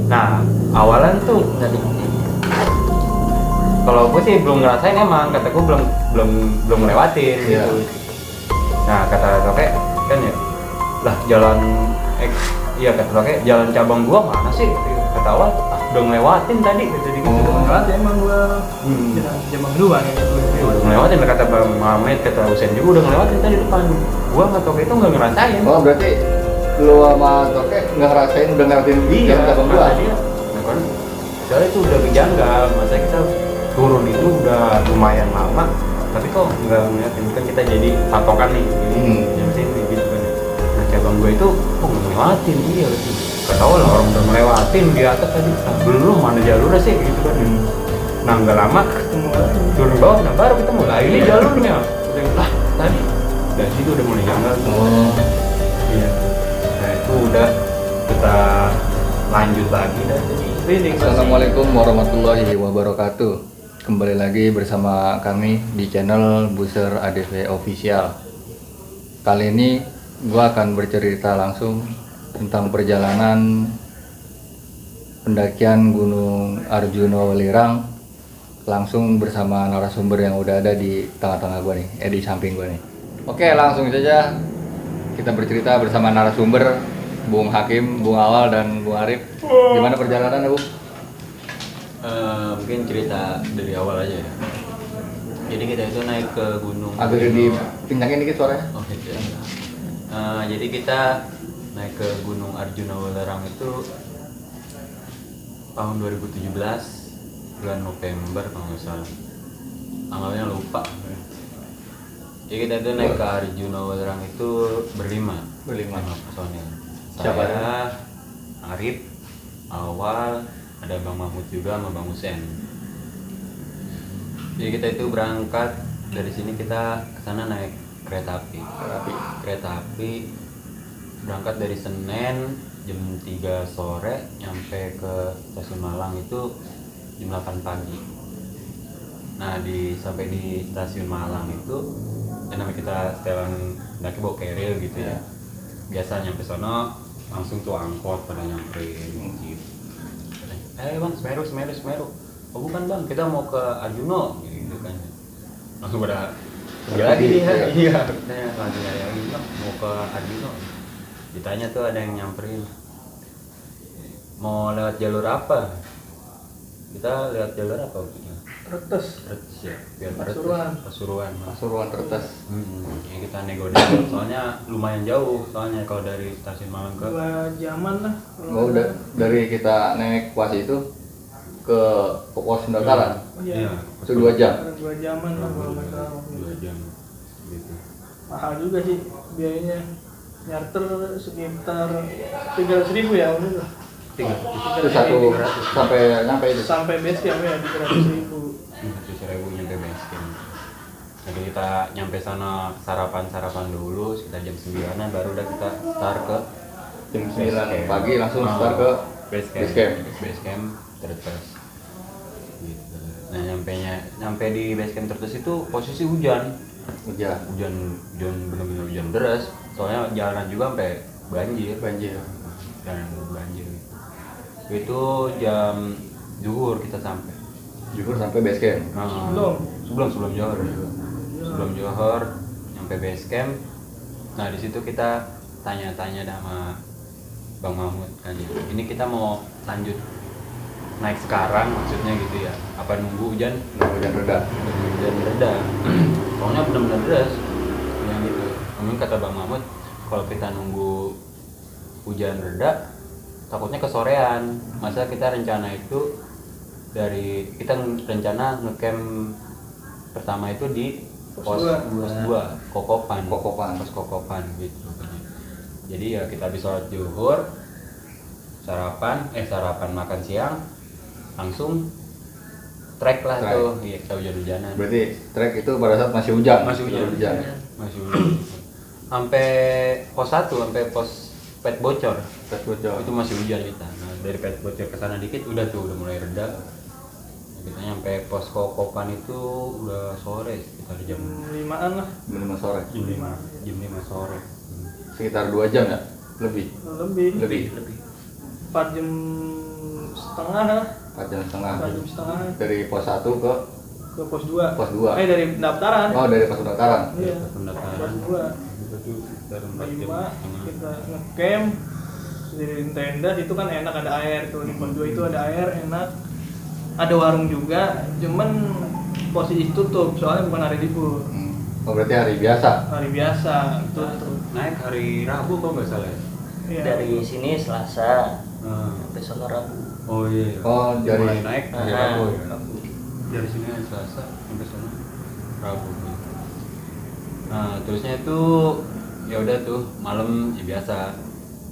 Nah awalan tuh tadi kalau gue sih belum ngerasain, emang kata gue belum ngelewatin gitu. Nah kata kakek kan ya lah jalan iya kata kakek jalan cabang 2 mana sih gitu. Kata awal udah ngelewatin tadi gitu gitu. Ngelewatin emang gue jalan cabang 2 ya. Udah ngelewatin, kata Bang Mamet, kata Husen juga udah ngelewatin tadi depan. Gua sama Toke itu nggak ngerasain. Oh berarti lu sama Toke nggak ngerasain udah ngelewatin jalan cabang 2? Dia nah, kan soalnya itu udah berjanggal, masa kita turun itu udah lumayan lama tapi kok nggak ngeliatin, kan kita jadi patokan nih jam sini gitu kan. Nah cabang gua itu kok nggak ngelewatin, iya gitu. Gak tau lah orang udah ngelewatin di atas tadi, belum mana jalurnya sih gitu kan. Nah nggak lama ketemu lagi turun bawah, nah baru ketemu lah ini jalurnya. Lah tadi dari situ udah mulai janggal. Iya. Nah itu udah kita lanjut lagi dan jadi. Assalamualaikum warahmatullahi wabarakatuh. Kembali lagi bersama kami di channel Buser ADV Official. Kali ini gua akan bercerita langsung tentang perjalanan pendakian Gunung Arjuna Welirang langsung bersama narasumber yang udah ada di tengah-tengah gua nih, di samping gua nih. Oke, langsung saja kita bercerita bersama narasumber Bung Hakim, Bung Awal dan Bung Arif. Gimana perjalanannya, Bu? Mungkin cerita dari awal aja ya. Jadi kita itu naik ke gunung. Agak dipinjangin dikit suaranya. Oh gitu ya. Jadi kita naik ke Gunung Arjuna Welirang itu tahun 2017 bulan November kalau nggak salah. Tanggalnya lupa. Jadi kita itu naik ke Arjuna Welirang itu berlima personil. Siapa Saya, Arif, Awal, ada Bang Mahmud juga sama Bang Husen. Jadi kita itu berangkat dari sini, kita ke sana naik kereta api berangkat dari Senen jam 3 sore nyampe ke stasiun Malang itu jam 8 pagi. Nah sampai di stasiun Malang itu namanya kita setelan daki bawa keril gitu ya. Biasa nyampe sono langsung tuh angkot pada nyamperin gitu. Bang, Semeru. Oh bukan bang, kita mau ke Arjuna gitu kan. Langsung pada lagi dia, iya. Langsung nyari lagi, bang mau ke Arjuna. Ditanya tuh ada yang nyamperin, mau lewat jalur apa? Kita lewat jalur apa waktu itu? Tretes ya, biar Pasuruan Tretes. Ya kita nego-nego, soalnya lumayan jauh, soalnya kalau dari stasiun Malang ke 2 jaman lah. Oh, dari kita naik kuas itu ke pos pendaftaran. Iya. Itu 2 jam. 2 jaman lah kalau nggak salah. 2 jam gitu. Mahal juga sih biayanya. Nyarter sekitar 300.000 ya waktu itu. Itu sampai base camp ya 300.000. 100.000 nyampe base camp. Jadi kita nyampe sana sarapan dulu sekitar jam 9-an, baru udah kita start ke jam 9 pagi langsung start ke base camp Tretes. Gitu. Nah nyampe di base camp Tretes itu posisi hujan bener-bener hujan deras, soalnya jalanan juga sampai banjir itu jam zuhur kita sampai base camp. Sebelum Johor nyampe base camp. Nah di situ kita tanya-tanya sama Bang Mahmud kan, ini kita mau lanjut naik sekarang maksudnya gitu ya, apa nunggu hujan reda soalnya benar-benar deras yang gitu. Kemudian kata Bang Mahmud, kalau kita nunggu hujan reda takutnya kesorean. Masa kita rencana itu kita rencana ngecamp pertama itu di pos 2 Kokopan gitu. Jadi ya kita habis sholat zuhur, sarapan makan siang, langsung trek lah tuh. Iya, kita hujan-hujanan. Berarti trek itu pada saat masih hujan. Sampai pos 1, sampai pos pet bocor. Itu masih hujan kita. Nah, dari pet bocor ke sana dikit udah mulai reda. Kita nyampe pos Kokopan itu udah sore, sekitar jam 5-an lah. Jam 5 sore. Jam 5 sore. Sekitar 2 jam ya? Lebih. 4 jam setengah lah. 4 jam setengah. 4 jam setengah Dari pos 1 ke ke pos 2. pos 2. Dari pendaftaran. Oh, dari pos pendaftaran. Iya. Pendaftaran Pos 2. itu dari 4 jam 5 setengah. kita ngecamp di tenda, itu kan enak, ada air tuh di pos 2 itu ada air enak, ada warung juga, cuman posisi tutup soalnya bukan hari libur, Oh, berarti hari biasa. hari biasa tutup. Naik hari Rabu kok nggak salah ya? Iya. Dari sini Selasa Ah. sampai sono Rabu. Oh iya. Oh, Dia dari- mulai naik hari Ah, Rabu ya. Rabu. Dari sini Selasa sampai sana Rabu. Nah terusnya itu ya udah tuh malam ya biasa.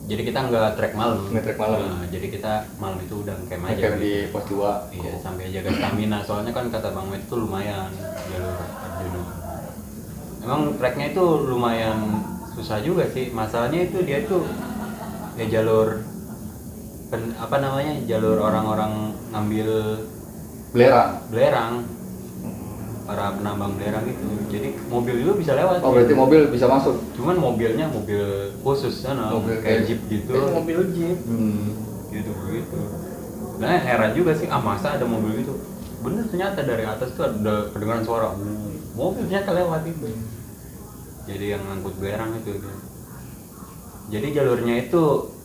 Jadi kita nggak trek malam. Nggak trek malam. Nah, jadi kita malam itu udah camp aja. Ngecamp di pos 2. Iya sampai jaga stamina. Soalnya kan kata Bang Met itu lumayan jalur Arjuna. Emang treknya itu lumayan susah juga sih. Masalahnya itu dia tuh ya jalur apa namanya, jalur orang-orang ngambil belerang, para penambang belerang gitu. Jadi mobil juga bisa lewat. Oh, berarti mobil bisa masuk. Cuman mobilnya mobil khusus sana, Mobil kayak kayak- jeep gitu. Mobil jeep. Gitu begitu. Nah heran juga sih, masa ada mobil gitu. Bener ternyata dari atas tuh ada kedengaran suara mobil ternyata lewat itu. Jadi yang ngangkut belerang itu. Jadi jalurnya itu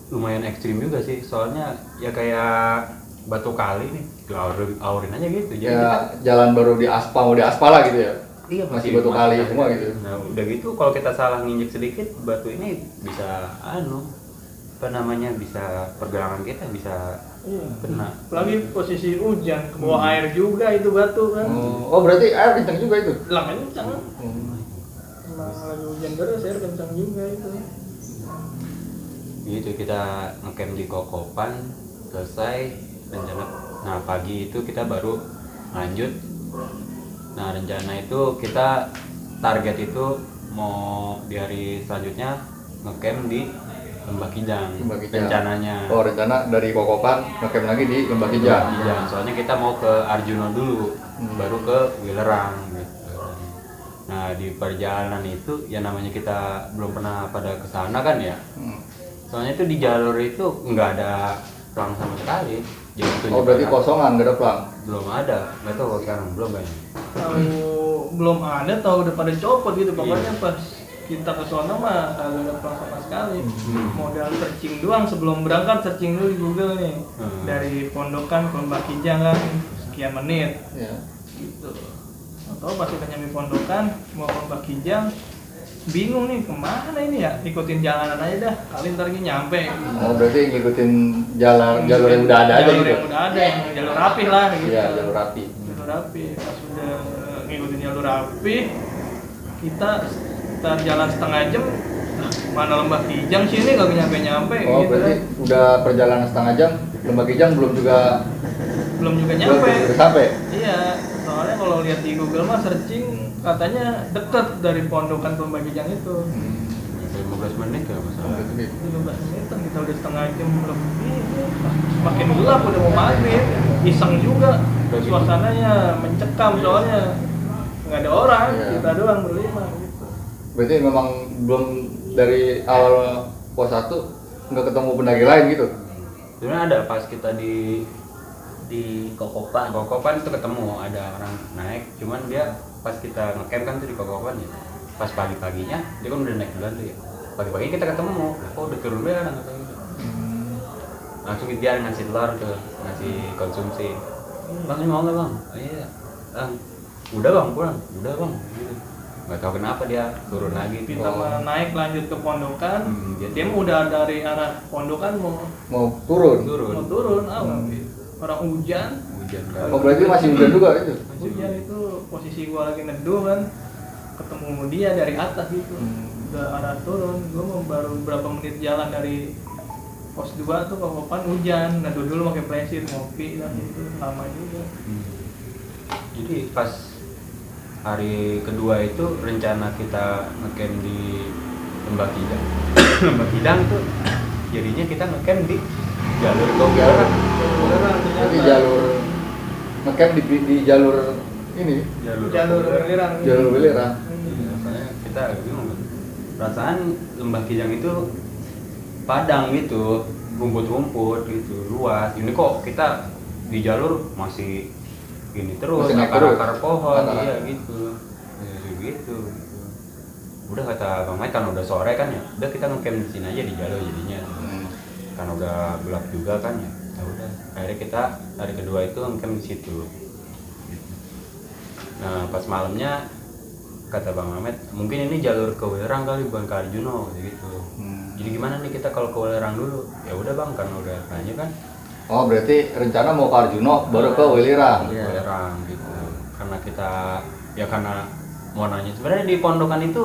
lumayan ekstrim juga sih, soalnya ya kayak batu kali nih, aurin aja gitu. Jadi Ya, jalan baru di aspal, mau di aspal lah gitu ya. iya masih batu kali semua gitu. Nah udah gitu kalau kita salah nginjek sedikit batu ini bisa apa namanya, bisa pergelangan kita bisa Iya. kena. Apalagi posisi hujan, ke bawah air juga itu batu kan. Oh, berarti air kencang juga itu. Lah kencang. Emang lagi hujan deras, air kencang juga itu. Gitu kita ngecamp di Kokopan, selesai rencana. Nah pagi itu kita baru lanjut. Nah rencana itu kita target itu mau di hari selanjutnya ngecamp di Lembah Kijang. Lembah Kijang. Rencananya. Oh, rencana dari Kokopan ngecamp lagi di Lembah Kijang. Kijang. Soalnya kita mau ke Arjuna dulu, baru ke Wilerang gitu. Nah di perjalanan itu ya namanya kita belum pernah pada kesana kan ya. Soalnya itu di jalur itu nggak ada pelang sama sekali. Jadi Oh, berarti kosongan, nggak ada pelang. belum ada, nggak tahu kalau sekarang belum kayaknya. Tahu belum ada, tahu udah pada copot gitu. Pokoknya pas kita ke sono mah kagak ada pelang sama sekali. Modal searching doang sebelum berangkat, searching dulu di Google nih. Dari Pondokan ke Lembah Kijang kan sekian menit Ya. gitu. Atau pas kita nyampe Pondokan mau ke Lembah Kijang, bingung nih kemana ini ya, ikutin jalanan aja dah, kali ntar lagi nyampe. Oh, berarti ngikutin jalur yang udah ada aja Jalur gitu. yang udah ada, yang jalur rapih lah gitu. Iya, jalur rapi. Jalur rapi. Pas udah ngikutin jalur rapi, kita jalan setengah jam. Nah, mana Lembah Kijang sini gak nyampe-nyampe Oh, gitu. berarti udah perjalanan setengah jam, Lembah Kijang belum juga nyampe. belum sampai. Iya, soalnya kalau lihat di Google mah searching katanya deket dari Pondokan ke Lembah Kijang itu. 15 menit ya masalah. 15 menit kita udah setengah jam lebih. Makin gelap udah mau maghrib, iseng juga. Suasananya mencekam soalnya nggak ada orang, Iya. kita doang berlima gitu. Berarti memang belum dari awal pos 1 nggak ketemu pendaki lain gitu. Sebenarnya ada pas kita di Kokopan. Kokopan itu ketemu ada orang naik, cuman dia pas kita ngecamp kan tuh di Kokopan ya. Pas pagi-paginya dia kan udah naik duluan tuh ya. Pagi-pagi kita ketemu, kok udah turun deh anak kata gitu. Langsung dia ngasih telur tuh, ngasih konsumsi. Bang ini mau nggak bang? Oh, iya. Bang, udah bang pulang, udah bang. Gitu. Nggak tahu kenapa dia turun lagi. Kita mah naik lanjut ke Pondokan, gitu. dia mah udah dari arah Pondokan Mau turun. mau turun, orang hujan. Hujan Oh, berarti masih hujan juga itu. Hujan itu posisi gua lagi neduh kan, ketemu dia dari atas gitu, udah arah turun. Gua mau baru berapa menit jalan dari pos 2 tuh Kokopan hujan, neduh dulu pakai flashlight ngopi lah gitu, lama juga. Jadi pas hari kedua itu rencana kita ngecamp di Lembah Kijang. Lembah Kijang tuh jadinya kita ngecamp di jalur Kogeran. Berarti jalur ngecamp di jalur ini, Jalur Welirang. jalur belerang. Iya, soalnya kita bingung kan. Perasaan Lembah Kijang itu padang gitu, rumput-rumput gitu luas. Ini kok kita di jalur masih gini terus, Masih naik terus? akar-akar pohon, Akar-akar. iya gitu. Ya, gitu. Udah kata Bang Mai kan udah sore kan ya, udah kita ngecamp di sini aja di jalur jadinya. Kan udah gelap juga kan ya. Ya udah, akhirnya kita hari kedua itu ngecamp di situ. Nah pas malamnya kata Bang Ahmed, mungkin ini jalur ke Welerang kali bukan ke Arjuno gitu. Jadi gimana nih kita kalau ke Welerang dulu? Ya udah Bang, karena udah tanya kan. Oh berarti rencana mau ke Arjuno baru ke Welirang. Iya. Welerang gitu. Karena kita ya karena mau nanya sebenarnya di pondokan itu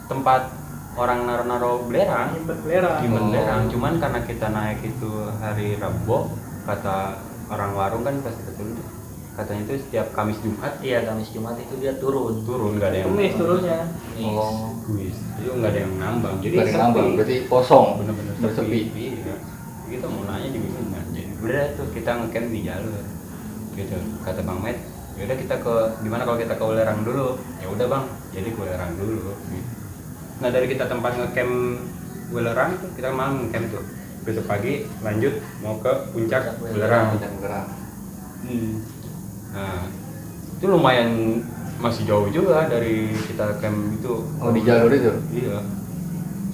tempat orang naro-naro belerang, Nyimpen belerang. nyimpen Oh. belerang. Cuman karena kita naik itu hari Rabu, kata orang warung kan pasti betul tuh. Katanya itu setiap Kamis Jumat Iya, Kamis Jumat itu dia turun. nggak ada yang Kemis turunnya. Oh. kuis, itu nggak ada yang nambang. Jadi Dari sepi. nambang berarti kosong. Bener-bener bersepi. Iya. Kita mau nanya juga bingung. Jadi udah tuh kita ngecamp di jalur. Gitu. Kata Bang Met, yaudah kita ke gimana kalau kita ke Welerang dulu? Ya udah Bang, jadi ke Welerang dulu. Gitu. Nah dari kita tempat ngecamp Welerang tuh kita malam ngecamp tuh. Besok pagi lanjut mau ke puncak Welerang. Puncak Welerang. Nah itu lumayan masih jauh juga dari kita camp itu. Oh di jalur itu? Iya.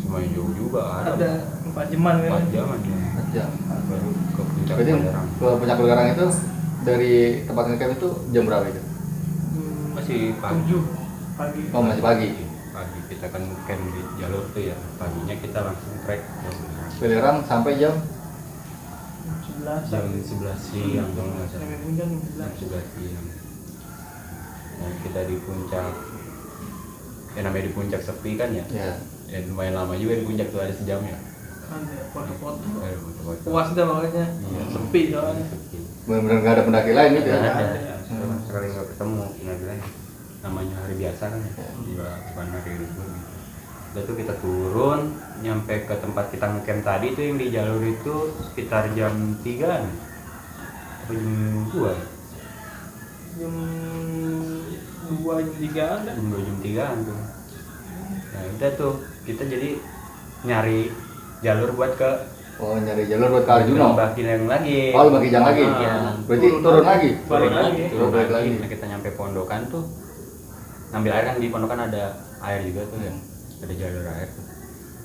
Lumayan jauh juga. Ada 4 jaman kan. 4 jam aja. Ya. Baru ke puncak Berarti Welerang. ke Puncak Welerang itu dari tempat ngecamp itu jam berapa itu? Masih pagi. 7 pagi. Oh masih pagi. Pagi kita kan camp di jalur tuh ya. Paginya kita langsung trek ke Welerang. Welerang sampai jam 11 Jam 11 siang dong nggak salah. sampai puncak jam Jam 11. 11 siang. Nah kita di puncak. Ya namanya di puncak sepi kan ya. ya. Ya lumayan lama juga di puncak tuh ada sejam ya. Ada foto-foto. Ada foto-foto. Puas dah pokoknya. Iya. Sepi soalnya. Sepi. Benar-benar nggak ada pendaki lain gitu ya? Nggak ada. Ada. Sama sekali nggak ketemu. Nggak bilang namanya hari biasa kan ya. Bukan hari libur gitu. Udah tuh kita turun nyampe ke tempat kita ngecamp tadi tuh yang di jalur itu sekitar jam 3-an. Apa jam 2? Jam 2 jam 3 ada. Jam 2 jam 3-an tuh. Nah udah tuh kita jadi nyari jalur buat ke Oh nyari jalur buat ke Arjuno? Lembah Kijang lagi. Oh Lembah Kijang lagi? Ah, Iya. Berarti turun lagi? Turun lagi. Turun balik lagi. Nah, kita nyampe pondokan tuh ngambil air kan di pondokan ada air juga tuh ya. Ada jalur air tuh.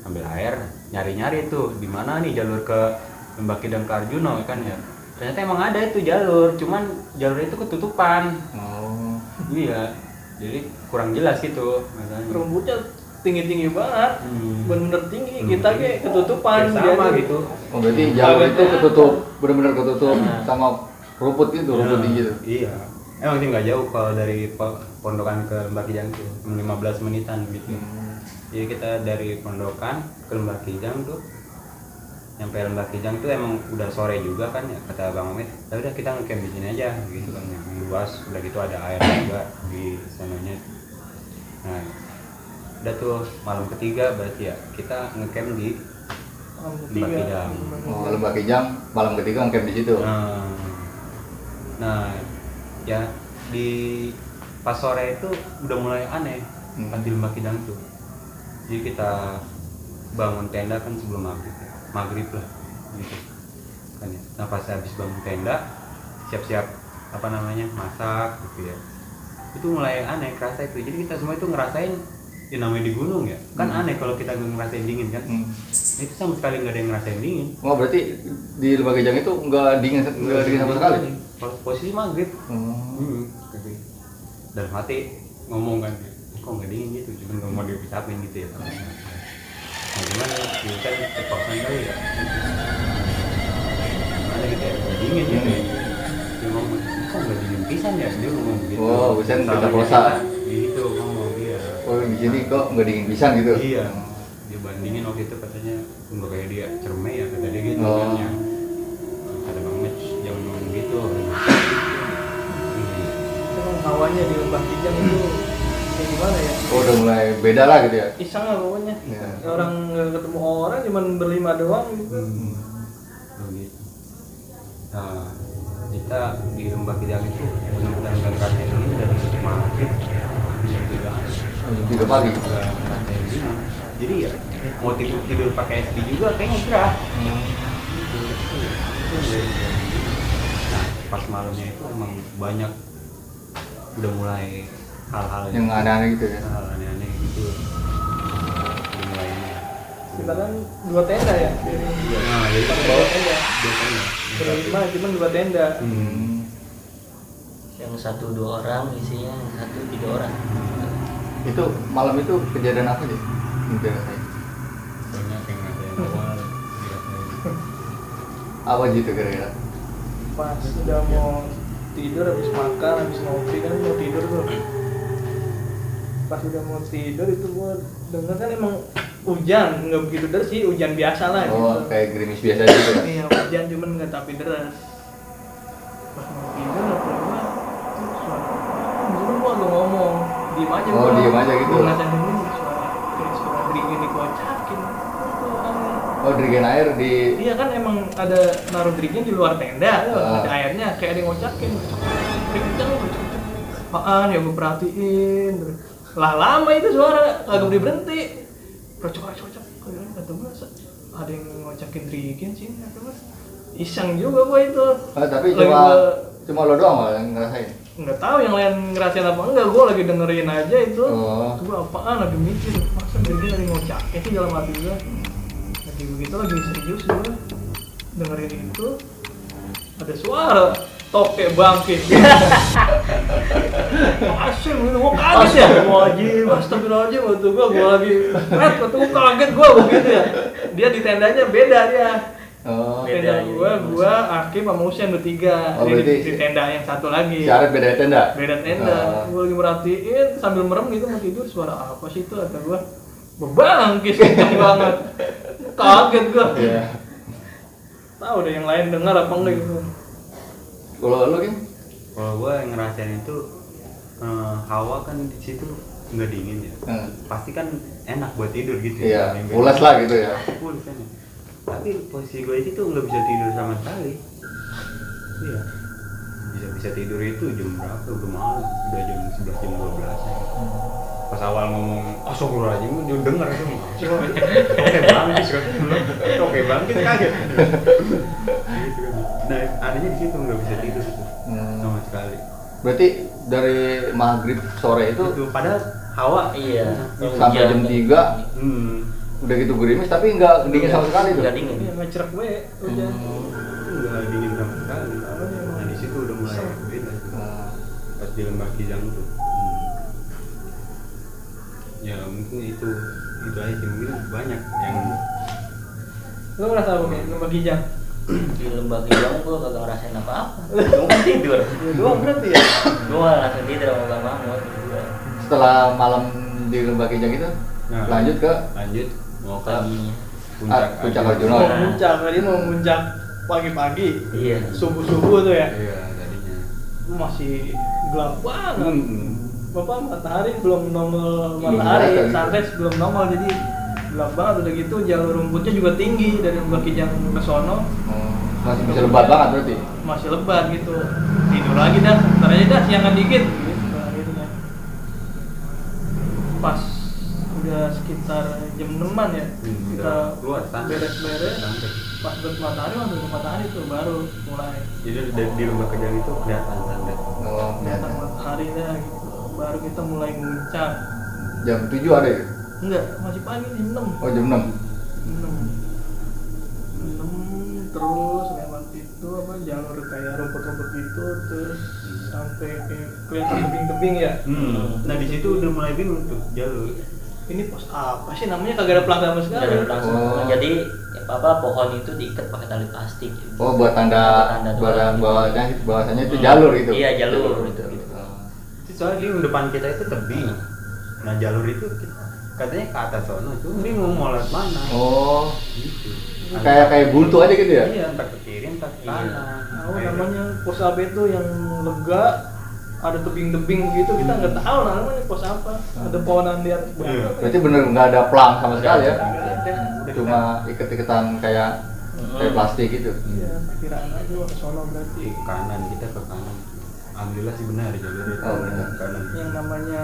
Ambil air, nyari-nyari tuh di mana nih jalur ke Lembah Kijang ke Arjuno kan ya. Ternyata emang ada itu jalur, cuman jalur itu ketutupan. Oh. Iya. Jadi kurang jelas gitu masalahnya. Rumputnya tinggi-tinggi banget. Bener-bener tinggi. Hmm. Kita kayak ketutupan. Ya, sama Jadi- gitu. Oh berarti jalur itu ketutup, benar-benar ketutup sama rumput itu, rumput tinggi itu. Iya. Emang sih nggak jauh kalau dari pondokan ke Lembah Kijang tuh 15 menitan gitu. Jadi kita dari pondokan ke Lembah Kijang tuh nyampe Lembah Kijang tuh emang udah sore juga kan ya kata Bang Amit. Ya udah kita ngecamp di sini aja gitu kan yang luas udah gitu ada air juga di sananya. Nah, udah tuh malam ketiga berarti ya kita ngecamp di Malam Lembah ketiga. Kijang. Oh Lembah Kijang, malam ketiga ngecamp di situ. Nah, ya di pas sore itu udah mulai aneh pas di Lembah Kijang tuh. Jadi kita bangun tenda kan sebelum maghrib lah gitu kan ya. Nah pas habis bangun tenda siap-siap apa namanya masak gitu ya. Itu mulai aneh kerasa itu. Jadi kita semua itu ngerasain ya namanya di gunung ya kan aneh kalau kita nggak ngerasain dingin kan. Itu sama sekali nggak ada yang ngerasain dingin. Oh berarti di Lembah Kijang itu nggak dingin sama sekali? Posisi maghrib. Oh. Tapi dalam hati ngomong kan, kok nggak dingin gitu, cuma nggak mau dipisapin gitu ya. Nah gimana ya, kita terpaksa kali ya. Gimana gitu ya, nggak dingin gitu ya. Dia ngomong, kok nggak dingin pisan ya, dia ngomong begitu. Oh, pisan Sama kita dia prosa. Gitu ngomong dia. Oh di sini kok nggak dingin pisan gitu? Iya. Dia bandingin waktu itu katanya, nggak kayak dia cerme ya kata dia gitu Oh. kan ya. Kata Bang Mitch, jangan ngomong gitu. Emang hawanya di Lembah Kijang itu kayak gimana ya? Oh udah mulai beda lah gitu ya? Iseng lah pokoknya. Iya. Orang nggak ketemu orang cuman berlima doang gitu. Begitu. Nah, kita di Lembah Kijang itu benar-benar nggak ngerasain dingin dari maghrib sampai jam 3 3 pagi. nggak ngerasain dingin. Jadi ya mau tidur pakai SD juga kayaknya gerah. itu nah pas malamnya itu emang banyak udah mulai hal-hal Yang aneh-aneh gitu ya. hal aneh-aneh gitu udah mulai ini Kita kan 2 tenda ya. nah jadi Kita kan bawa tenda. biasanya Berlima cuma 2 tenda. Yang 1-2 orang isinya, yang 1-3 orang. Itu malam itu kejadian apa sih? Enggak saya. banyak yang ada yang awal dirasain. Apa gitu kira-kira? Pas udah mau tidur habis makan, habis ngopi kan mau tidur tuh. Pas udah mau tidur itu gua denger kan emang hujan, nggak begitu deras sih, hujan biasa lah Oh, gitu. kayak gerimis biasa gitu ya? Iya, hujan cuman nggak tapi deras. Pas mau tidur apa gua gua agak ngomong, diem aja Oh, gua. diem aja gitu. Gua ngeliatin ini suara kayak suara dringin dikocakin. Oh, dirigen air di Iya kan emang ada naruh drinking di luar tenda, Ah. ada airnya kayak ada yang ngocakin. Kenceng, apaan ya gue perhatiin. Terus, lah lama itu suara kagak berhenti. Cocok, kata gue ada yang ngocakin drinking sih, kata gue. Iseng juga gue itu. Oh, tapi Lagi cuma lo doang malah yang ngerasain. nggak tahu yang lain ngerasain apa enggak, gue lagi dengerin aja itu. Oh. Gue apaan lagi mikir, masa drinking ada yang ngocakin sih dalam hati gue. Lagi begitu lagi serius gue dengerin itu ada suara toke bangkit. Asyik gitu, gue kaget ya. Wajib, astagfirullahaladzim waktu gue lagi, waktu gue kaget gue begitu ya. Dia di tendanya beda dia. Oh. Tenda gue, Akim sama Usian bertiga. Oh, Dia berarti di tenda yang satu lagi. Si Arif beda tenda? Beda tenda. Gue lagi merhatiin sambil merem gitu mau tidur, suara apa sih itu kata gue. Bebangkis kenceng banget. Kaget gue. Iya. Tahu deh yang lain dengar apa enggak gitu. Kalau lo kan? Kalau gue yang ngerasain itu hawa kan di situ nggak dingin ya, pasti kan enak buat tidur gitu. Iya, ya. pulas lah gitu ya. Pulas kan ya. Tapi posisi gue itu nggak bisa tidur sama sekali. Iya. Bisa tidur itu jam berapa? Udah malam, udah jam 11 jam 12 ya. Pas awal ngomong, astagfirullahaladzim, dia denger itu. Oke banget, oke banget, kita kaget. Gitu kan. Nah, adanya di situ nggak bisa tidur itu sama sekali. Berarti dari maghrib sore itu Itu padahal hawa Iya. sampai jam 3 udah gitu gerimis tapi nggak dingin sama sekali tuh. Nggak dingin. Iya, ngecerek gue hujan. nggak dingin sama sekali. Nah di situ udah mulai beda tuh. Pas di Lembah Kijang tuh. Ya mungkin itu aja sih, mungkin banyak yang Lo ngerasa apa kayak Lembah Kijang? Di Lembah Kijang gua kagak ngerasain apa-apa. Gua kan tidur. Ya doang berarti ya. Gua langsung tidur sama Bang Mahmud. Setelah malam di Lembah Kijang itu Nah, lanjut mau ke Paginya. Puncak Arjuna. Mau muncak, tadi mau muncak pagi-pagi. Iya. Subuh-subuh tuh ya. iya tadinya. Masih gelap banget. Hmm. Bapak matahari belum nongol, matahari Iya, sunrise belum nongol, jadi gelap banget. Udah gitu jalur rumputnya juga tinggi dari Lembah Kijang ke sono, Masih bisa lebat banget berarti. masih lebat gitu. Tidur lagi dah, ntar aja dah siangan dikit gitu akhirnya. Pas udah sekitar jam 6-an ya, kita Udah keluar santai. beres-beres. Santai. Pas ke matahari, waktu ke matahari tuh baru mulai Jadi di Lembah Kijang itu kelihatan santai. Oh, kelihatan matahari dah gitu. Baru kita mulai muncak. jam 7 ada ya? Enggak, masih pagi jam 6. Oh, jam 6. 6 terus lewat itu apa jalur kayak rumput-rumput gitu, terus sampai kayak kelihatan tebing-tebing ya. Nah di situ udah mulai bingung tuh jalur. Ini pos apa sih namanya, kagak ada pelang sama sekali. Nggak ada langsung. Oh. Jadi apa pohon itu diikat pakai tali plastik. Oh, buat tanda doang. bahwasanya itu jalur itu. Iya, jalur itu gitu. Soalnya di depan kita itu tebing. Nah jalur itu katanya ke atas sono, cuma bingung mau lewat mana. Oh, Gitu. kayak buntu aja gitu ya? Iya, entah ke kiri, entah ke kanan. Tahu namanya pos apa itu yang lega, ada tebing-tebing gitu, kita nggak tahu namanya pos apa. Ada pohonan di atas bawah. Iya. Berarti bener nggak ada pelang sama sekali ya? Nggak ada. Cuma iket-iketan kayak plastik gitu. Iya, perkiraan aja wah ke sono berarti. Ke kanan, kita ke kanan. Alhamdulillah sih benar jalur itu. Oh, benar. Kanan. Yang namanya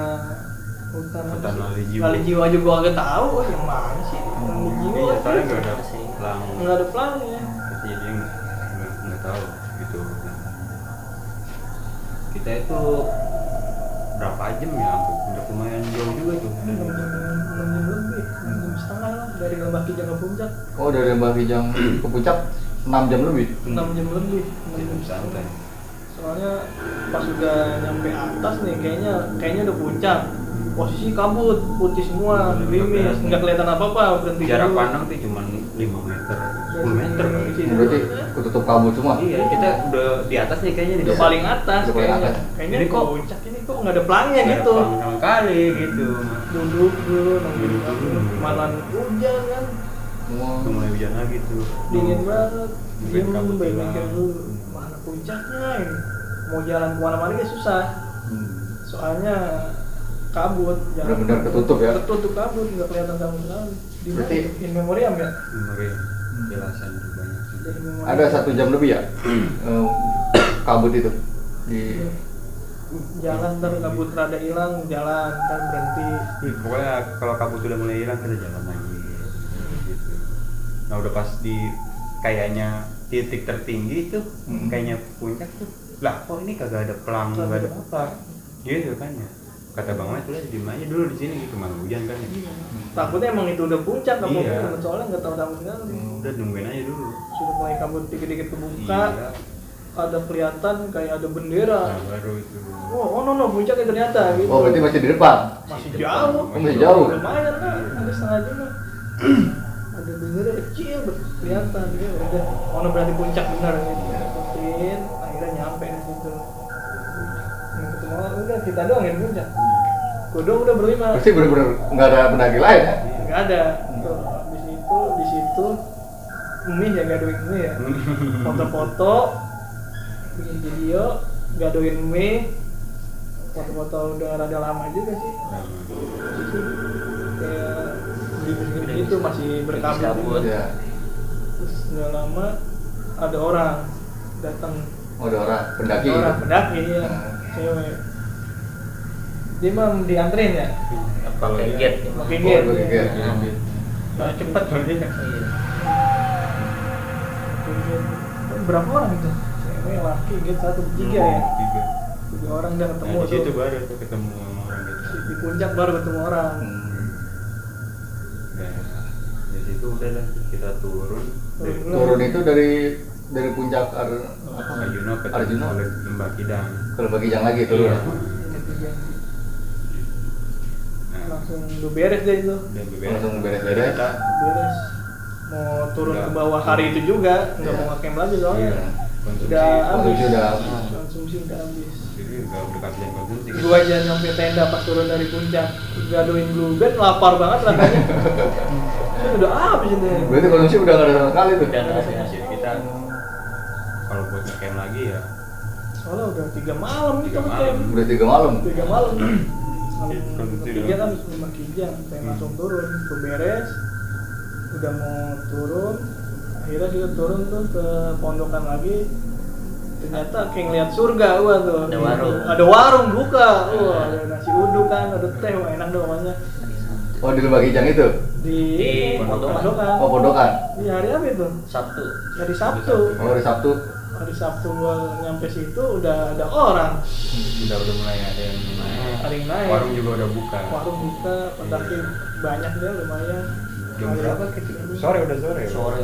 hutan Lali Jiwa. Lali Jiwa aja gua agak tahu, oh yang mana sih Lali Jiwa? Iya, soalnya nggak ada Sih. pelang. Nggak ada pelangnya. Jadi dia gitu. Kita itu berapa jam ya, sampai puncak lumayan jauh juga tuh. 6 jam lebih, 6 jam setengah lah dari Lembah Kijang ke puncak. Oh dari Lembah Kijang ke puncak 6 jam lebih. 6 jam lebih, 6 jam Santai. setengah. Soalnya pas udah nyampe atas nih, kayaknya udah puncak. Posisi kabut, putih semua, gerimis, nggak kelihatan apa-apa, berhenti Jarak dulu. pandang tuh cuma 5 meter, 10 meter kali. Berarti ketutup kabut semua. Iya, kita udah di atas nih kayaknya nih. Udah paling atas Udah paling kayaknya. atas. Kayaknya Ini kok kok- puncak ini kok nggak ada pelangnya Nggak ada gitu. pelang sama kali gitu. Duduk dulu, Duduk dulu. malah hujan kan, Udah mulai hujan lagi tuh. dingin banget. Mungkin Diem, kabut mikir hilang. dulu, mana puncaknya ini? Mau jalan kemana-mana ya susah. Soalnya kabut, Benar-benar ketutup ya? Ketutup kabut, nggak kelihatan sama sekali. Di mana? Berarti- In memoriam ya? Memori jelasan juga banyak sih. Dari memoriam. Ada 1 jam lebih ya kabut itu di Jalan ntar kabut rada hilang, jalan kan berhenti. Pokoknya kalau kabut udah mulai hilang kita jalan lagi gitu. Nah udah pas di kayaknya titik tertinggi tuh, kayaknya puncak tuh, lah kok ini kagak ada pelang, nggak ada apa, gitu kan ya. Kata Bang Mas, udah diem aja dulu di sini gitu, malah hujan kan ya. Takutnya emang itu udah puncak, apa Iya. soalnya nggak tahu sama sekali. Udah nungguin aja dulu. Sudah mulai kabut dikit-dikit kebuka, Iya. ada kelihatan kayak ada bendera. Nah, baru itu. Oh no puncaknya ternyata gitu. Oh berarti masih di depan. Masih jauh. Masih jauh. Lumayan kan, ada setengah jam lah. Ada bendera kecil kelihatan ya udah. Oh no berarti puncak benar gitu. Ikutin, akhirnya nyampe di situ. Yang ketemu orang, udah kita doang yang puncak. Gue doang udah berlima. Pasti benar-benar nggak ada pendaki lain ya. Nggak ada. Tuh, di situ mie ya gadoin mie ya. Foto-foto, bikin video, gadoin mie. Foto-foto udah rada lama juga sih. Kayak beli itu masih berkabut. Berkabut. Ya. Terus udah lama ada orang datang. Oh ada orang pendaki. Ada orang pendaki ya, Nah. cewek. Dia mah dianterin ya. Pakai gate. Pakai Oh, gate. pakai gate. Nah, cepet kalau dia. Iya. Berapa orang itu? Cewek, laki, gate 1, 3 ya. 3 orang udah ketemu Nah, di situ tuh. baru tuh ketemu sama orang gitu. Di puncak baru ketemu orang. Nah, dari situ udah lah kita turun. Turun itu dari puncak Arjuna ke Arjuna. Lembah Kijang. ke Lembah Kijang lagi turun. Iya. Ini 3. Nah, Langsung udah beres deh itu. udah beres. Langsung beres-beres. Kita Beres. Mau turun Udah. ke bawah hari itu juga, nggak Iya. mau nge-camp lagi soalnya. Iya. konsumsi. Udah habis. Konsumsi udah habis. Konsumsi udah habis. Jadi udah kehabisan konsumsi. Gua aja nyampe tenda pas turun dari puncak, gadoin blue band, lapar banget rasanya. Itu udah habis ini. Berarti konsumsi udah nggak ada sama sekali tuh. Udah nggak ada. Jadi kita kalau buat ngecamp lagi ya Soalnya udah 3 malam itu 3 ngecamp. malam. Udah 3 malam. 3 malam. Konsumsi Tiga doang. kan Lembah Kijang, saya langsung turun, beres, udah mau turun, akhirnya kita turun tuh ke pondokan lagi. Ternyata kayak ngeliat surga gua tuh. Ada warung. Ada warung buka. Wah, ada nasi uduk kan, ada teh, wah enak dong pokoknya. Oh di Lembah Kijang itu. Di Pondokan. Oh pondokan. Di hari apa itu? Sabtu. Hari Sabtu. Oh hari Sabtu. Hari Sabtu gua nyampe situ udah ada orang. udah mulai ada yang naik. Ada yang naik. Warung juga udah buka. Warung buka, pendaki banyak dia lumayan. Jam berapa kita? Sore udah sore. Sore.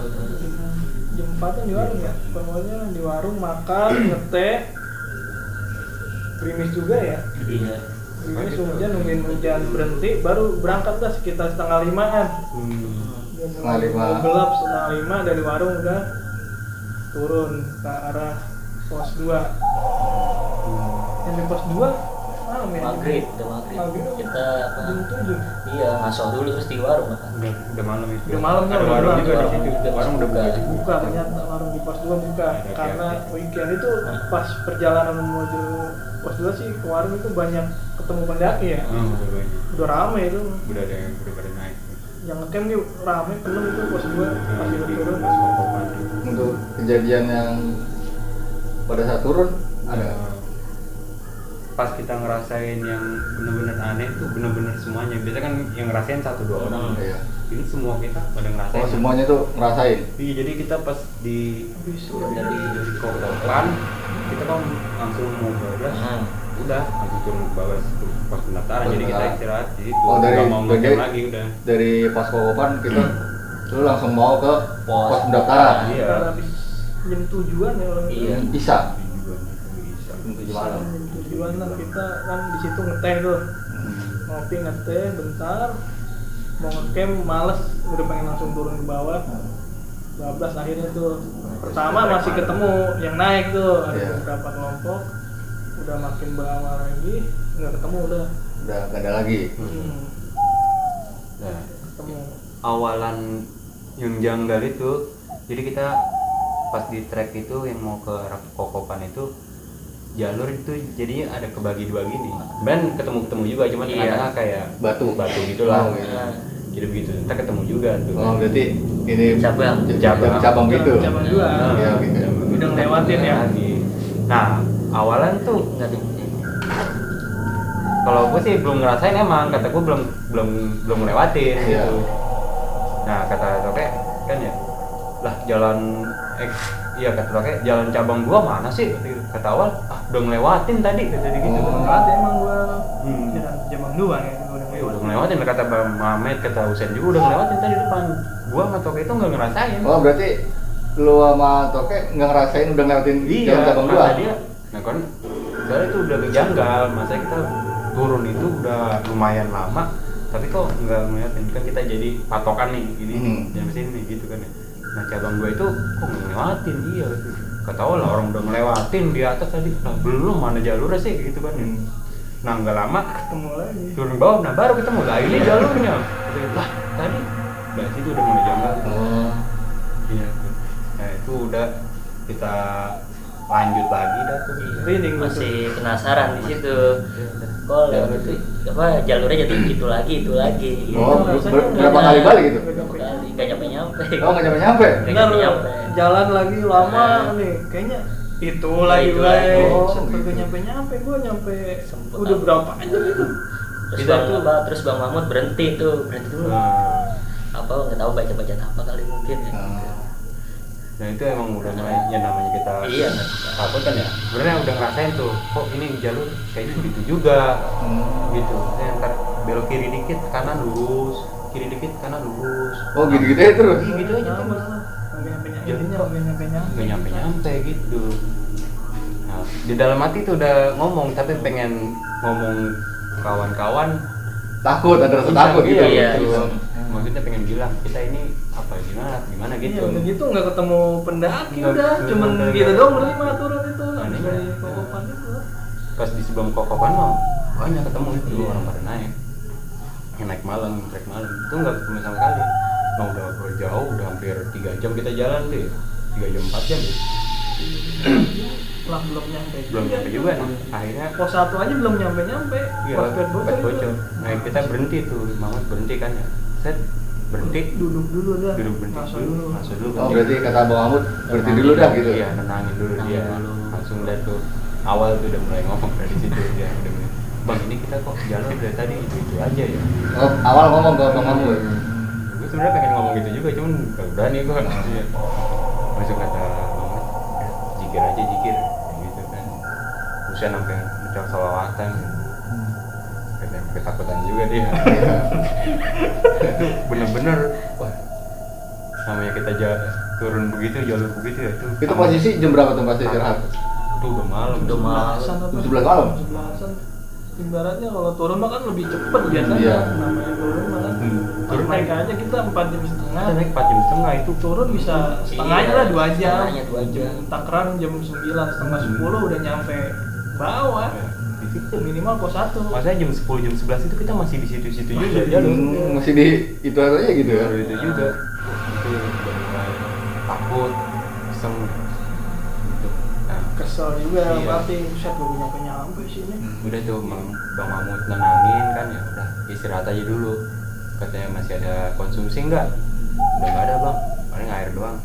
Jam 4 di warung ya. Pokoknya di warung makan, ngeteh. Gerimis juga ya. Iya. Gerimis hujan, nungguin hujan berhenti, baru berangkat lah sekitar setengah 5-an. Setengah 5. Mau gelap setengah 5 dari warung udah turun ke arah pos 2. Yang di pos 2 malam ya? Maghrib, udah maghrib. Maghrib. Kita apa? Jam 7. Iya, ngasoh dulu terus di warung makan. Udah malam itu. Udah malam kan, Ada udah warung malam. juga di Warung situ. juga Warung udah buka. buka. Buka ternyata warung di pos 2 buka. Ada Karena kafe. weekend itu pas perjalanan menuju pos 2 sih ke warung itu banyak ketemu pendaki ya. Udah banyak. Udah rame itu. Udah ada yang udah pada naik. Yang ngecamp nih rame penuh itu pos 2 pas itu turun. Pas kokopan. Untuk kejadian yang pada saat turun ada. Pas kita ngerasain yang bener-bener aneh tuh bener-bener semuanya. Biasanya kan yang ngerasain 1-2 orang. Iya. ini semua kita pada ngerasain. Oh, semuanya tuh ngerasain. Iya, jadi kita pas di dari Kokopan kita kan langsung mau bablas, udah langsung turun ke bawah situ pas pendaftaran. Jadi kita istirahat di situ. Oh, Nggak mau ngecamp lagi udah. Dari pos Kokopan kita lu langsung mau ke pos pendaftaran. Iya. Habis jam 7-an ya orang itu. Iya. Bisa. Jam 7-an kan kita kan di situ ngeteh tuh. Ngopi ngeteh bentar. Mau ngecamp males, udah pengen langsung turun ke bawah. 12 akhirnya tuh. Pertama masih ketemu yang naik tuh, ada beberapa kelompok. Udah makin bawah lagi, nggak ketemu udah. Udah gak ada lagi. Nah, Ketemu. awalan yang janggal itu, jadi kita pas di trek itu yang mau ke arah Kokopan itu jalur itu jadinya ada kebagi dua gini. Ben ketemu juga, cuman tengah-tengah kayak Batu gitulah. Oh, iya. Jadi begitu, kita ketemu juga tuh. Oh, berarti ini Cabang. cabang gitu. Cabang dua. Iya, gitu. Udah ngelewatin ya. Nah, awalan tuh Nggak di kalau gue sih belum ngerasain, emang kata gue belum ngelewatin Iya. gitu. Nah, kata Toke kan ya, lah jalan iya kata Toke jalan cabang 2 mana sih? Kata awal, udah ngelewatin tadi kata dia gitu. Berarti emang gua Hmm. jalan Cabang 2 ya. Iya, udah ngelewatin, kata Bang Mamet, kata Usen juga udah ngelewatin tadi depan. Gua sama Toke itu nggak ngerasain. Oh, berarti lu sama Toke nggak ngerasain udah ngelewatin jalan cabang 2? kata dia. Nah kan, soalnya itu udah janggal, masa kita turun itu udah lumayan lama, tapi kok nggak ngeliatin, kan kita jadi patokan nih, ini jangan sini nih gitu kan ya. Nah cabang 2 itu kok nggak ngelewatin, iya gitu. Kata lah orang udah ngelewatin di atas tadi, nah belum, mana jalurnya sih gitu kan ya. Nah nggak lama Ketemu lagi. turun bawah, nah baru ketemu lah ini jalurnya. Lah tadi, dari situ udah mulai janggal. Oh. Iya. Nah itu udah kita lanjut lagi dah tuh. Rinding gua tuh. masih penasaran di situ. Kok itu apa jalurnya jadi itu lagi. Oh, Gitu. berapa kali balik gitu? Berapa kali? Gak nyampe. Oh, nggak nyampe. Bentar, nyampe. jalan lagi lama nih, kayaknya itu lagi Itu guys. lagi. Oh, Sampai gitu. nyampe gua nyampe Sempet udah apa? berapa aja gitu. Terus Bang Mahmud berhenti dulu. Apa nggak tahu baca apa kali mungkin ya. Nah itu emang udah mulai, ya namanya kita Iya. takut kan ya, sebenarnya udah ngerasain tuh, kok ini jalur kayaknya begitu juga gitu. Ntar belok kiri dikit kanan lurus, kiri dikit kanan lurus. Oh, gitu-gitu aja terus. Iya gitu aja Sama. terus. Sampai nyampe. Nggak nyampe gitu. Nah di dalam hati tuh udah ngomong, tapi pengen ngomong kawan-kawan, Takut, ada rasa takut gitu. Iya. gitu. Maksudnya pengen bilang kita ini apa gimana gitu. Iya, udah gitu nggak ketemu pendaki Nggak- udah, nggak cuman ketemu gitu pendaki. doang berlima turun itu Aneh. dari Kokopan itu. Pas di sebelum Kokopan mah banyak ketemu itu Iya. orang pada naik, yang naik malam, trek malam itu nggak ketemu sama sekali. Nah udah jauh, udah hampir 3 jam kita jalan tuh ya, 3 jam 4 jam ya. Lah belum nyampe. Belum nyampe juga. Nah akhirnya Pos 1 aja belum nyampe. iya, Pos bed bed bocor. bocor. Nah kita berhenti tuh, Mamat berhenti kan ya, set berhenti, Duduk dulu dah. duduk berhenti Masuk dulu, dulu. masuk dulu. Oh, berarti kata Bang Mahmud berhenti dulu dah gitu. Iya, nenangin dulu Nenangin dia. dulu. Langsung lihat tuh awal tuh udah mulai ngomong dari situ dia udah mulai, Bang ini kita kok jalan dari tadi itu aja ya. Oh, awal ngomong ke Bang Mahmud. Gue sebenarnya pengen ngomong gitu juga, cuman gak berani gue. Iya. Langsung kata Mamat, jikir aja jikir, kayak gitu kan. Usia sampai mencar salawatan. Kayak ketakutan juga dia. Itu bener-bener, wah, namanya kita turun begitu, jalur begitu ya. Itu posisi jam berapa tuh pas istirahat? Itu udah malam. Udah malam. Jam 11 malam? 11-an. Ibaratnya kalau turun mah kan lebih cepet biasanya. Iya. Namanya turun mah kan. Turun naik aja kita 4 jam setengah. Kita naik 4 jam setengah itu. Turun bisa setengahnya Iya, lah 2 jam. setengahnya 2 jam. Takran jam 9, setengah 10 udah nyampe bawah. Ya, di situ. Minimal pos 1. Masanya jam 10 jam 11 itu kita masih di situ-situ juga jalur. Masih di itu aja gitu ya. Baru itu juga. Itu udah mulai takut, iseng gitu. Nah, Kesel juga Iya. berarti buset belum nyampe sini. udah tuh Bang Mahmud nenangin kan, ya udah istirahat aja dulu. Katanya masih ada konsumsi enggak? Udah nggak ada Bang, paling air doang.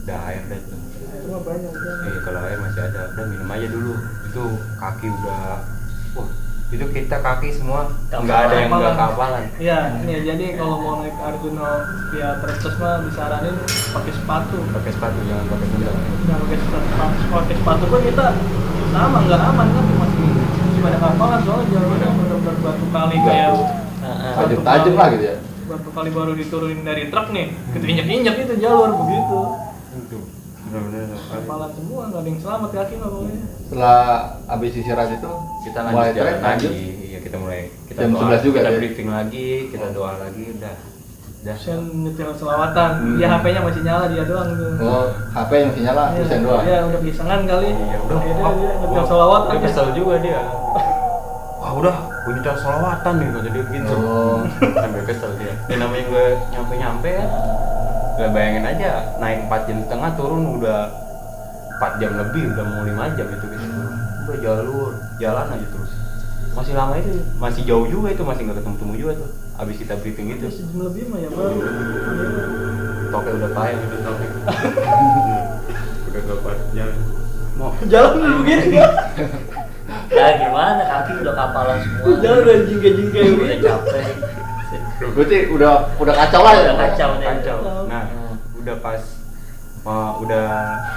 Udah air deh tuh. Itu mah banyak kan. Kalau air masih ada, udah minum aja dulu. Itu kaki udah, wah itu kita kaki semua Kapalan. nggak ada yang nggak kapalan. Iya, nih jadi kalau mau naik Arjuna via Trackless mah disaranin pakai sepatu. Pakai sepatu, jangan pakai sandal. Nggak pakai sepatu pun kita sama nggak aman kan, masih pada kapalan soalnya jalannya benar-benar batu kali kayak Tajam lah gitu ya. batu kali baru diturunin dari truk nih, kita injak itu jalur begitu. Itu benar-benar Kapalan semua, nggak ada yang selamat kaki mah pokoknya. Setelah habis istirahat itu kita mulai lanjut jalan trek, lanjut. lagi. Iya, kita mulai kita Jam doa, 11 juga kita ya? briefing lagi, kita doa lagi, udah. Sen nyetel selawatan, dia HP-nya masih nyala dia doang tuh. Oh, HP yang masih nyala, terus yang doang. Iya, udah pisangan kali. Iya, udah. Akhirnya dia nyetel selawatan. Dia kesel juga dia. Wah, udah, gue nyetel selawatan nih kata dia gitu. Oh. Sambil kesel dia. Ya namanya gue nyampe kan. Gak bayangin aja naik 4 jam setengah turun udah 4 jam lebih, udah mau 5 jam itu gitu. Udah jalan aja terus. Masih lama itu, masih jauh juga itu, masih nggak ketemu juga tuh. Abis kita briefing itu. Sejam lebih mah ya baru. Toke udah payah itu Toke. Udah gak pas jalan. Mau Jalan dulu begini. Ya gimana, kaki udah kapalan semua. Jalan udah jingkai-jingkai Udah begitu. capek. Berarti udah kacau lah ya. Udah kacau nih. kacau. Nah, udah pas udah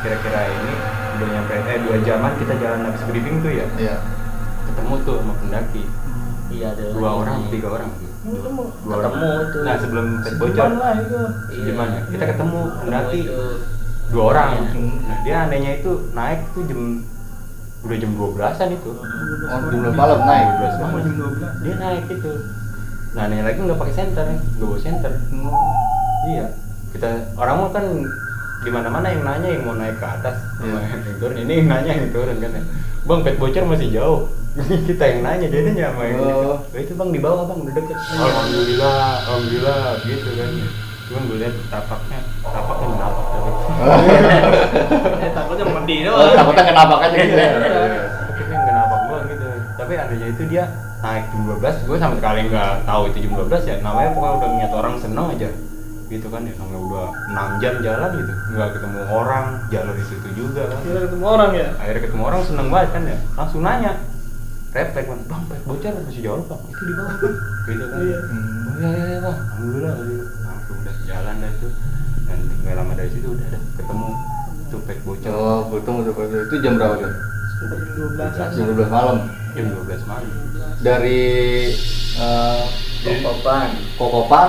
kira-kira ini udah nyampe 2 jaman kita jalan habis briefing tuh ya. Iya. Ketemu tuh sama pendaki. Iya ada 2 orang, 3 orang. Ketemu. 2 orang. Ketemu tuh. Nah, sebelum pet bocor Sejaman lah itu. Iya. gimana? Kita ketemu pendaki Itu. 2 orang. Iya. Nah, dia anehnya itu naik tuh udah jam 12-an itu. Oh, jam malam naik. 12 Sama malam. jam 12. Dia naik itu. Nah, anehnya lagi nggak pakai senter, nggak bawa senter. Iya, kita orang mau kan di mana-mana yang nanya yang mau naik ke atas, Iya. yang turun. Ini yang nanya yang turun kan ya. Bang, pet bocor masih jauh. Kita yang nanya jadinya sama yang Oh. itu bang di bawah bang udah deket. Alhamdulillah gitu kan. Cuman gue lihat tapaknya menapak tapi. Takutnya mandi Oh, doang. takutnya kenapa kan gitu ya. Takutnya nggak napak gua gitu. Tapi anehnya itu dia naik jam 12, gue sama sekali nggak tahu itu jam 12 ya. Namanya pokoknya udah ngeliat orang seneng aja. Gitu kan ya, namanya udah 6 jam jalan gitu. Nggak ketemu orang, jalur itu juga kan. Kita ketemu orang ya. Akhirnya ketemu orang seneng banget kan ya. Langsung nanya. Refleks bang, pet bocor masih jauh bang. Itu di bawah bang. Gitu kan. Iya. Oh iya bang, alhamdulillah. Langsung udah jalan dah itu. Dan nggak lama dari situ udah ada ketemu tuh pet bocor. Oh, bertemu tuh. Itu jam berapa tuh? Sekitar jam 12-an. Jam 12 malam. Jam 12 malam. Dari Kokopan. Kokopan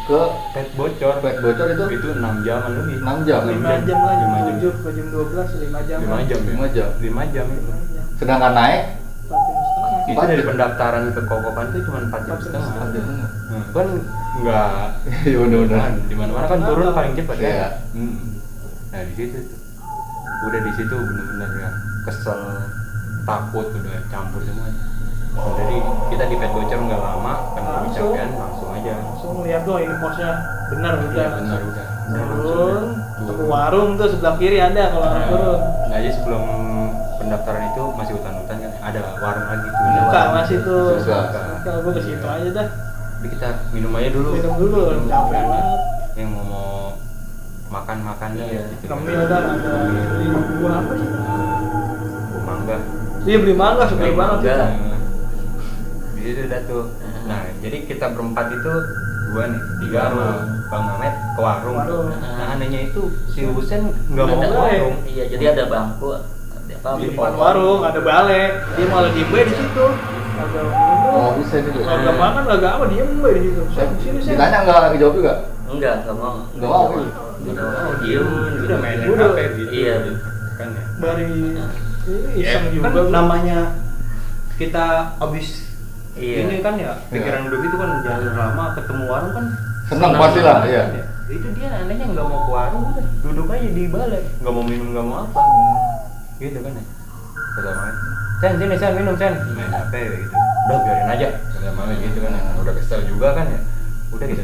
ke Pet bocor bocor itu itu 6 jaman lebih. 6 jam. 5 jam lah, jam 5 jam. 7 ke jam 12, 5 jam. 5 jam ya? 5 jam. 5 jam itu. Sedangkan naik 4 jam setengah. Itu dari pendaftaran ke Kokopan itu cuma 4 jam 4 jam setengah. setengah. Kan nggak Iya benar-benar. di mana-mana kan turun paling cepat Iya. ya. Nah di situ tuh. Udah di situ benar-benar ya kesel, takut udah campur semuanya. Nah, jadi kita di pet bocor nggak lama kan Langsung. kebijakan langsung aja. Langsung lihat doang ini posnya benar Iya udah. benar udah. Turun, ketemu warung tuh sebelah kiri ada kalau orang turun. Nah, jadi sebelum pendaftaran itu masih hutan-hutan kan ada warung lagi tuh. Buka masih tuh. Buka. Buka, gue ke situ aja dah. Jadi kita minum aja dulu. Minum dulu, capek banget. Yang mau makan Iya. gitu. Kami ada beli buah apa sih? Buah mangga. Dia beli mangga suka Beli banget mangga. kita. Di situ udah tuh. Nah, jadi kita berempat itu gua nih, 3 sama Bang Ahmed ke warung. Warung. Nah, anehnya itu si Husen nggak mau Ada ke warung. Iya, jadi ada bangku. Ada Di depan warung ada balek, dia malah diem bae di situ. Agak Oh, bisa itu. agak makan agak apa diem bae di situ. Sini sini. Ditanya nggak dijawab juga? Enggak mau. Nggak mau. Enggak mau, diem. Udah main Udah. HP gitu. Iya. Kan ya. Dari ini iseng Ya, juga. kan namanya kita abis Iya. ini kan ya pikiran udah gitu kan jalan lama ketemu warung kan Senang pasti lah, iya. Itu dia anehnya nggak mau ke warung udah duduk aja di balai nggak mau minum nggak mau apa gitu kan ya kata Mami Sen sini Sen minum Sen main HP gitu udah biarin aja kata Mami gitu kan ya udah kesel juga kan ya udah kita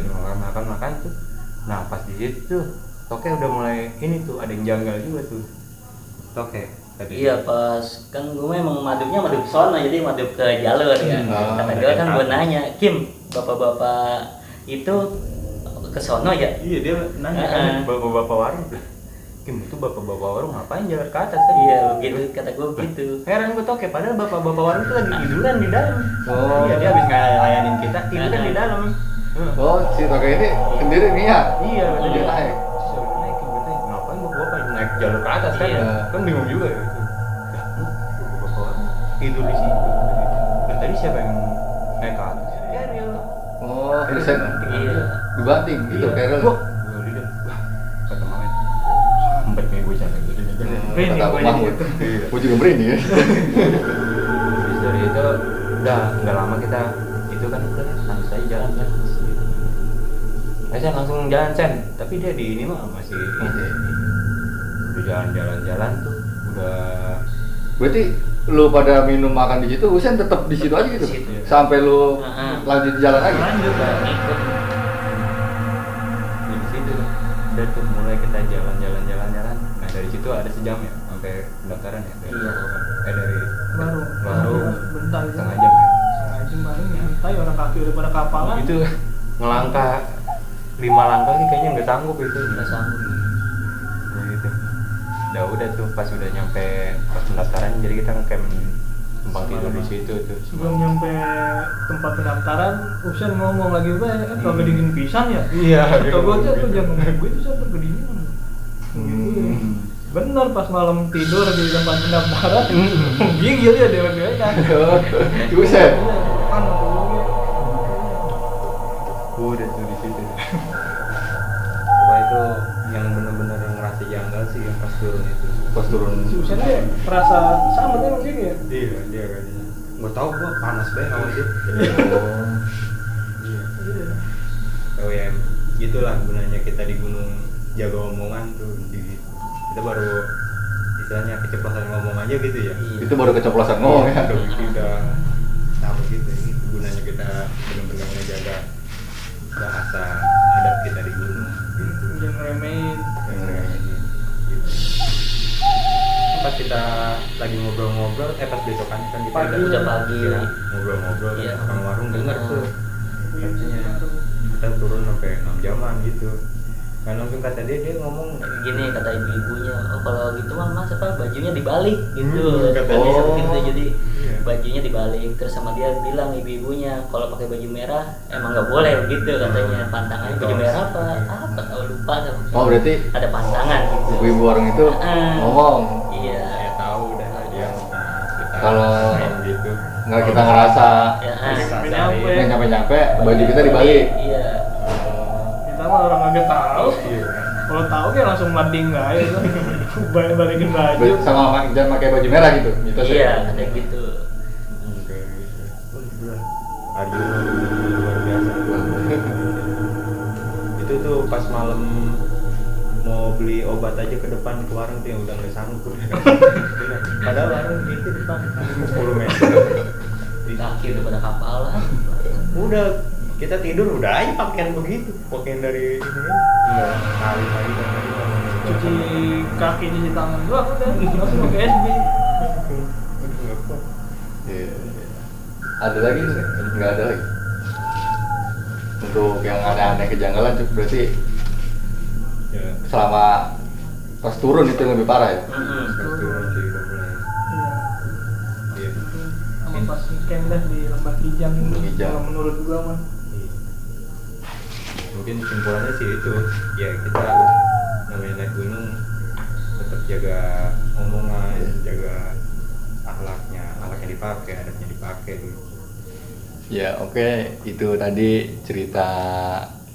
makan tuh nah pas di situ Toke udah mulai ini tuh ada yang janggal juga tuh Toke tadi Iya pas kan gue memang madupnya madup sono jadi madup ke jalur ya. Kata gue kan gue nanya, Kim, bapak-bapak itu ke sono ya? iya dia nanya Heeh. kan bapak-bapak warung tuh Kim itu bapak-bapak warung ngapain jalan ke atas tadi? Iya gitu, kata gue gitu. Heran gue tuh kayak padahal bapak-bapak warung itu lagi tiduran di dalam. Oh. Iya, dia habis ngelayanin kita tiduran di dalam. Oh, si Toke ini sendiri nih ya? Iya, Oh, dia naik. Siapa naik Kim katanya, ngapain bapak-bapak naik jalur ke atas kan? Iya. Kan bingung juga ya. Dah, bapak-bapak warung tidur di situ. Dan tadi siapa yang naik ke atas? Ariel. Oh, terus saya Iya. dibanting gitu, Carol. Gua lihat, wah, kata Mamet, sambet nih gue cara gitu. Merinding Kata gua Mahmud. gitu. Gue juga merinding ya. Terus dari itu, udah nggak lama kita itu kan udah langsung saja jalan kan. Gitu. Sen langsung jalan Sen, tapi dia di ini mah masih udah jalan-jalan tuh, udah Berarti lu pada minum makan di situ, Husen tetap di situ aja gitu? Di situ. Sampai lu Heeh. lanjut jalan lagi? Lanjut lah. Ikut. di situ. Udah tuh mulai kita jalan-jalan. Nah dari situ ada sejam ya sampai pendaftaran ya. Iya. Dari Baru bentar ya. setengah jam ya. Setengah jam paling nyantai, orang kaki udah pada kapalan. Itu ngelangkah 5 langkah nih kayaknya nggak sanggup itu. Nggak sanggup. Nah, gitu. Udah tuh pas udah nyampe pas pendaftaran jadi kita ngecamp numpang tidur di situ tuh. Sebelum nyampe tempat pendaftaran, Usen ngomong lagi, kagak dingin pisan ya? Iya. Kata gue aja tuh jangan ngomong gue bisa tuh kedinginan. Gitu. Bener pas malam tidur di tempat pendaftaran, gigil ya dewek-dewek kan. Husen? Kan Udah tuh di situ. Pokoknya itu yang bener-bener ngerasa janggal sih yang pas turun itu. Pas turun. si Usen dia merasa sama dia mungkin ya. Iya, dia kayaknya. Gak tau gua panas banget sama dia. Iya. Oh ya, gitulah gunanya kita di gunung jaga omongan tuh gitu. Kita baru istilahnya keceplosan ngomong aja gitu ya. Iya. Itu baru keceplosan ngomong ya? Udah tahu gitu. Ini gunanya kita benar-benar ngejaga bahasa adat kita di gunung. Gitu. Jangan ngeremehin. Gitu. Pas kita lagi ngobrol-ngobrol, pas besokan kan kita Pagi. Udah pagi. ngobrol-ngobrol Iya. sama warung Dengar tuh. katanya kita turun sampai 6 jaman gitu. Kan langsung kata dia ngomong Gini kata ibu-ibunya, oh kalau gitu mah mas apa bajunya dibalik gitu. Kata Tadi dia. seperti itu, jadi Iya. bajunya dibalik. Terus sama dia bilang ibu-ibunya kalau pakai baju merah emang nggak boleh gitu katanya. Pantangannya baju merah apa tahu lupa. Oh, berarti ada pantangan gitu. ibu-ibu warung itu ngomong. Iya. saya tahu udah dia kita Kalau- main gitu. Nggak kita ngerasa Ya, Nyampe. nggak nyampe-nyampe, baju kita dibalik. Iya. Kita mah orang kagak tahu. Iya. Kalau tahu kan langsung mading aja kan. Balikin baju. Sama jangan pakai baju merah gitu. Gitu sih. Iya kayak gitu. Kayak gitu. Arjuna luar biasa. Itu tuh pas malam mau beli obat aja ke depan ke warung tuh yang udah nggak sanggup. Padahal warung itu depan 10 meter. Di kaki udah pada kapalan. Udah kita tidur udah aja pakaian begitu, pakaian dari ini nggak kali lagi. Cuci kaki cuci tangan doang udah. Langsung ke SB. Nggak kuat. Iya. Ada lagi tuh? Nggak ada lagi. Untuk yang aneh-aneh kejanggalan cukup berarti Ya, selama pas turun itu yang lebih parah ya. pas turun sih udah mulai. Iya. Iya. Sama pas camp dah di Lembah Kijang ini. Kijang. Kalau menurut gua mah. Mungkin kesimpulannya sih itu ya kita namanya naik gunung tetap jaga omongan, jaga akhlak yang dipakai, adatnya dipakai gitu. Ya oke, itu tadi cerita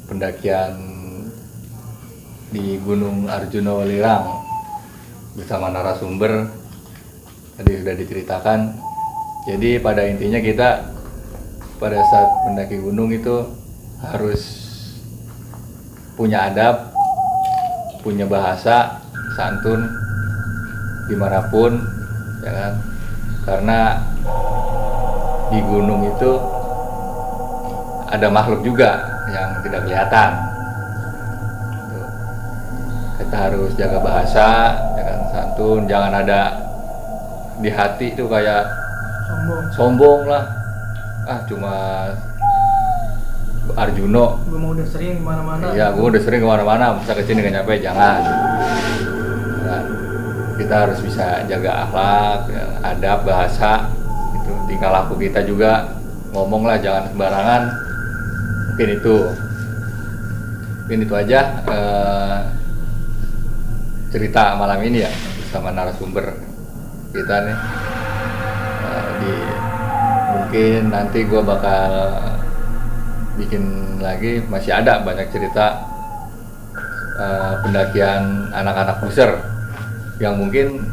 pendakian di Gunung Arjuna Welirang bersama narasumber tadi sudah diceritakan. Jadi pada intinya kita pada saat mendaki gunung itu harus punya adab, punya bahasa, santun dimanapun, ya kan? Karena di gunung itu ada makhluk juga yang tidak kelihatan. Tuh. Kita harus jaga bahasa, ya kan? Santun, jangan ada di hati itu kayak sombong lah. Ah cuma Arjuno. Gua mau udah sering kemana-mana. Iya, gue udah sering kemana-mana, bisa kesini nggak nyampe, jangan. kita harus bisa jaga akhlak, ya, adab, bahasa, itu tingkah laku kita juga, ngomong lah jangan sembarangan. Mungkin itu aja cerita malam ini ya bersama narasumber kita nih. Mungkin nanti gue bakal bikin lagi, masih ada banyak cerita pendakian anak-anak buser yang mungkin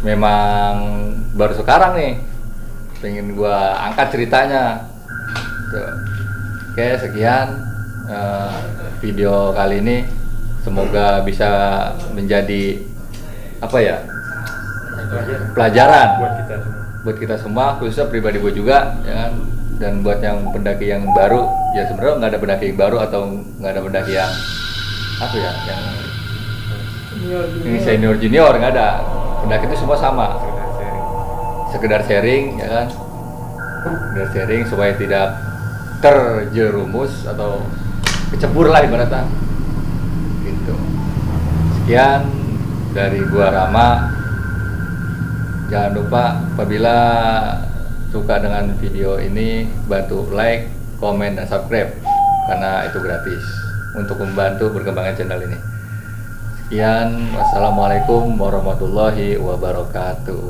memang baru sekarang nih pengen gua angkat ceritanya. Tuh. Oke, sekian video kali ini, semoga bisa menjadi apa ya, pelajaran buat kita semua, khususnya pribadi gue juga ya kan? Dan buat yang pendaki yang baru, ya sebenarnya nggak ada pendaki yang baru atau nggak ada pendaki yang apa ya, yang ini senior junior, nggak ada. Pendaki itu semua sama, sekedar sharing ya kan, sekedar sharing supaya tidak terjerumus atau kecebur lah ibaratnya gitu. Sekian dari gua Rama. Jangan lupa apabila suka dengan video ini, bantu like, komen, dan subscribe karena itu gratis untuk membantu perkembangan channel ini. Sekian, wassalamualaikum warahmatullahi wabarakatuh.